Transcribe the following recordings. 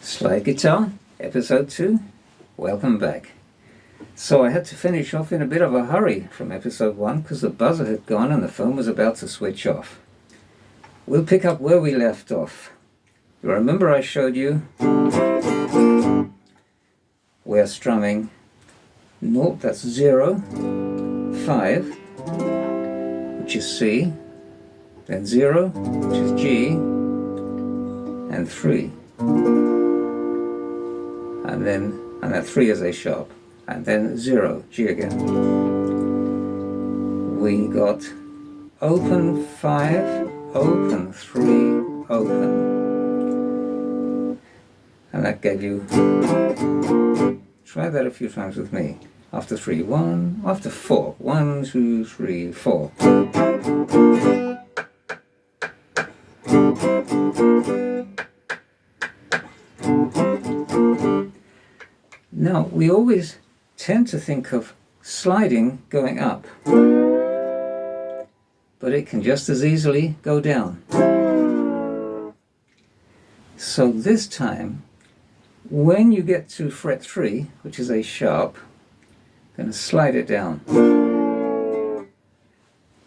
Slide Guitar, Episode 2. Welcome back. So I had to finish off in a bit of a hurry from Episode 1 because the buzzer had gone and the phone was about to switch off. We'll pick up where we left off. You remember I showed you we're strumming 0, that's 0, 5, which is C, then 0, which is G, and 3. And that 3 is A sharp, and then 0, G again. We got open 5, open 3, open. And that gave you, try that a few times with me. After 3, 1, after 4, 1, 2, 3, 4. Now, we always tend to think of sliding going up, but it can just as easily go down. So this time, when you get to fret 3, which is A sharp, I'm going to slide it down.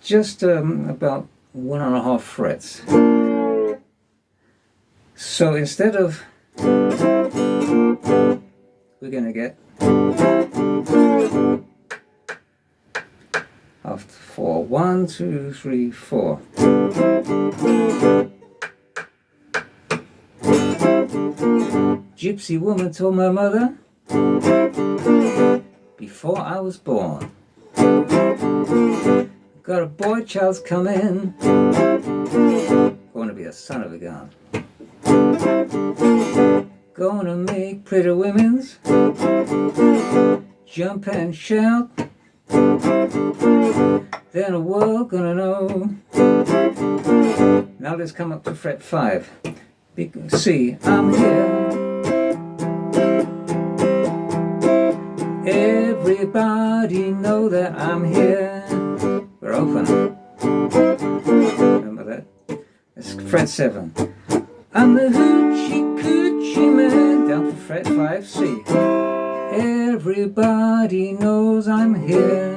Just about 1.5 frets. So instead of, we're going to get after 4, 1, 2, 3, 4. Gypsy woman told my mother before I was born, got a boy child's coming, going to be a son of a gun. Gonna make pretty women's jump and shout. Then the world gonna know. Now let's come up to fret 5. See, I'm here. Everybody know that I'm here. We're open. Remember that? It's fret 7. I'm the hoochie coochie man, down to fret 5, C. Everybody knows I'm here.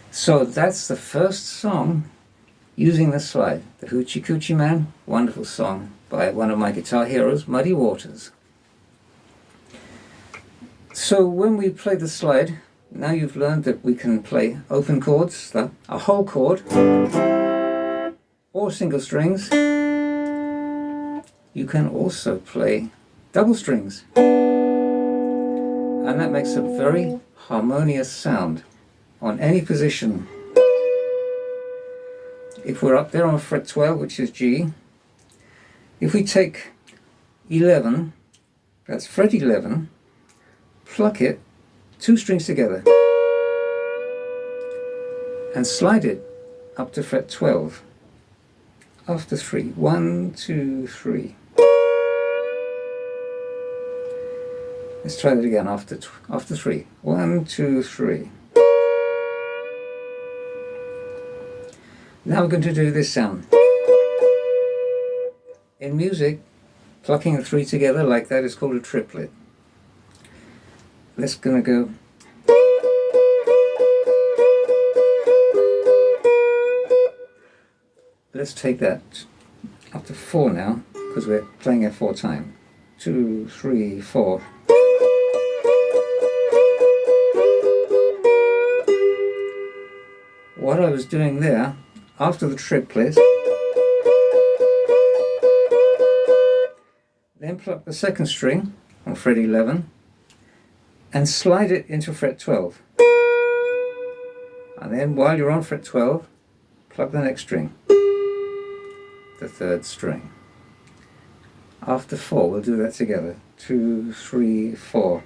So that's the first song using the slide. The Hoochie Coochie Man, wonderful song by one of my guitar heroes, Muddy Waters. So when we play the slide, now you've learned that we can play open chords, a whole chord, or single strings. You can also play double strings. And that makes a very harmonious sound on any position. If we're up there on fret 12, which is G, if we take 11, that's fret 11, pluck it, 2 strings together, and slide it up to fret 12. After 3, 1, 2, 3. Let's try that again after 3. 1, 2, 3. Now we're going to do this sound. In music, plucking the 3 together like that is called a triplet. Let's gonna go. Let's take that up to 4 now, because we're playing it 4 times. 2, 3, 4. What I was doing there, after the triplet, then pluck the second string on fret 11 and slide it into fret 12. And then while you're on fret 12, pluck the next string, the 3rd string. After 4, we'll do that together. 2, 3, 4.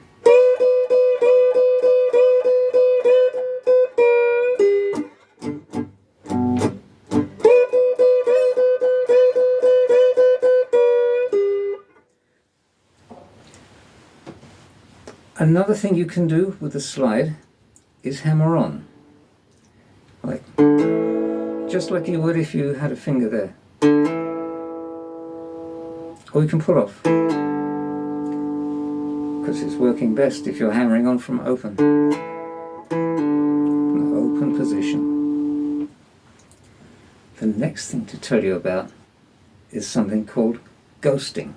Another thing you can do with the slide is hammer on. like just like you would if you had a finger there. Or you can pull off, because it's working best if you're hammering on from open. An open position. The next thing to tell you about is something called ghosting.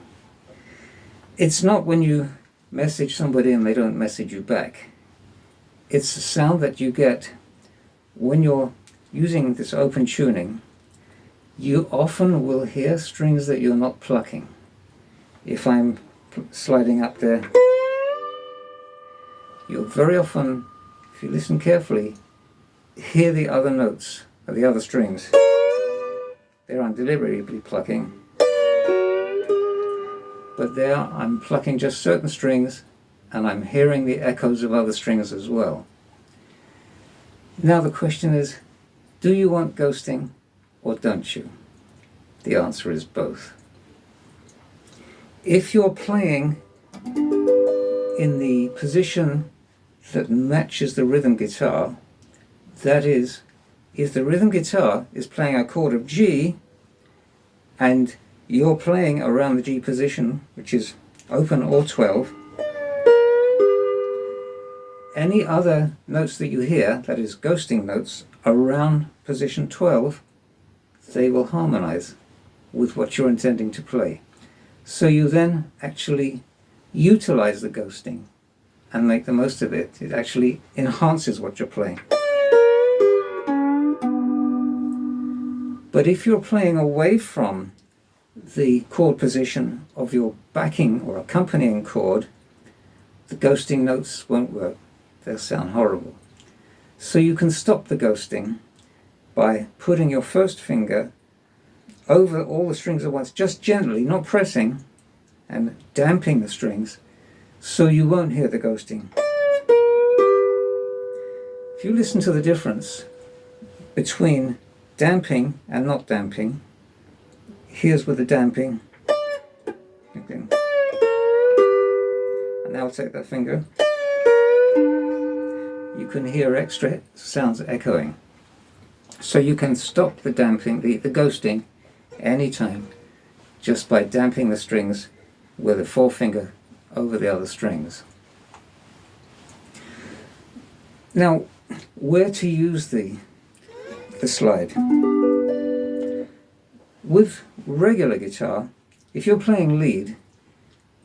It's not when you message somebody and they don't message you back. It's the sound that you get when you're using this open tuning. You often will hear strings that you're not plucking. If I'm sliding up there, you'll very often, if you listen carefully, hear the other notes, or the other strings. There I'm deliberately plucking, but there I'm plucking just certain strings, and I'm hearing the echoes of other strings as well. Now the question is, do you want ghosting or don't you? The answer is both. If you're playing in the position that matches the rhythm guitar, that is, if the rhythm guitar is playing a chord of G and you're playing around the G position, which is open or 12, any other notes that you hear, that is ghosting notes, around position 12, they will harmonize with what you're intending to play. So you then actually utilize the ghosting and make the most of it. It actually enhances what you're playing. But if you're playing away from the chord position of your backing or accompanying chord, the ghosting notes won't work. They'll sound horrible. So you can stop the ghosting by putting your first finger over all the strings at once, just gently, not pressing, and damping the strings so you won't hear the ghosting. If you listen to the difference between damping and not damping, here's with the damping. And now I'll take that finger. You can hear extra sounds echoing. So you can stop the damping, the ghosting, anytime just by damping the strings with a forefinger over the other strings. Now, where to use the slide? With regular guitar, if you're playing lead,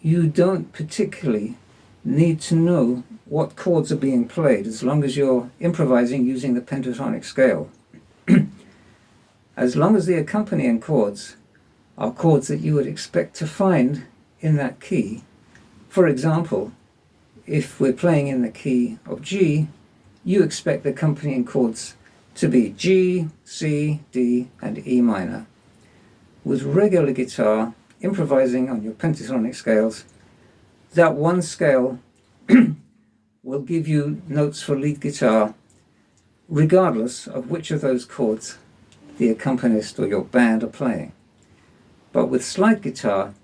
you don't particularly need to know what chords are being played as long as you're improvising using the pentatonic scale. As long as the accompanying chords are chords that you would expect to find in that key. For example, if we're playing in the key of G, you expect the accompanying chords to be G, C, D, and E minor. With regular guitar, improvising on your pentatonic scales, that one scale will give you notes for lead guitar regardless of which of those chords the accompanist or your band are playing. But with slide guitar,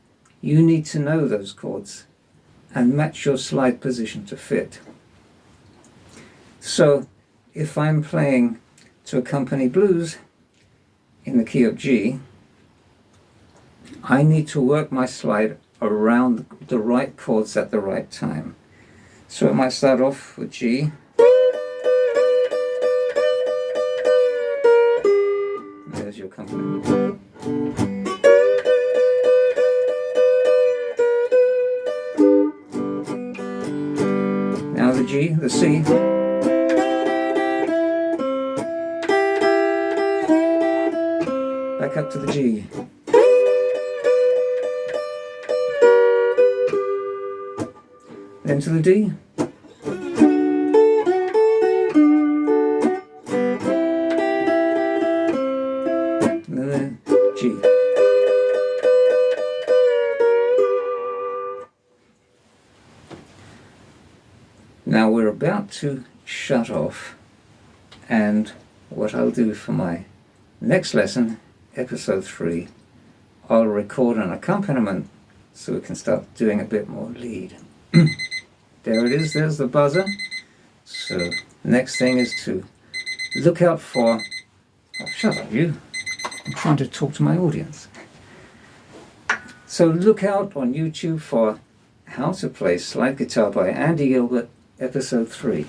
you need to know those chords and match your slide position to fit. So if I'm playing to accompany blues in the key of G, I need to work my slide around the right chords at the right time. So it might start off with G, there's your accompaniment. Now the G, the C, back up to the G. Then to the D. And then the G. Now we're about to shut off, and what I'll do for my next lesson, episode 3, I'll record an accompaniment so we can start doing a bit more lead. There it is, there's the buzzer. So next thing is to look out for... Oh, shut up, you. I'm trying to talk to my audience. So look out on YouTube for How to Play Slide Guitar by Andy Gilbert, Episode 3.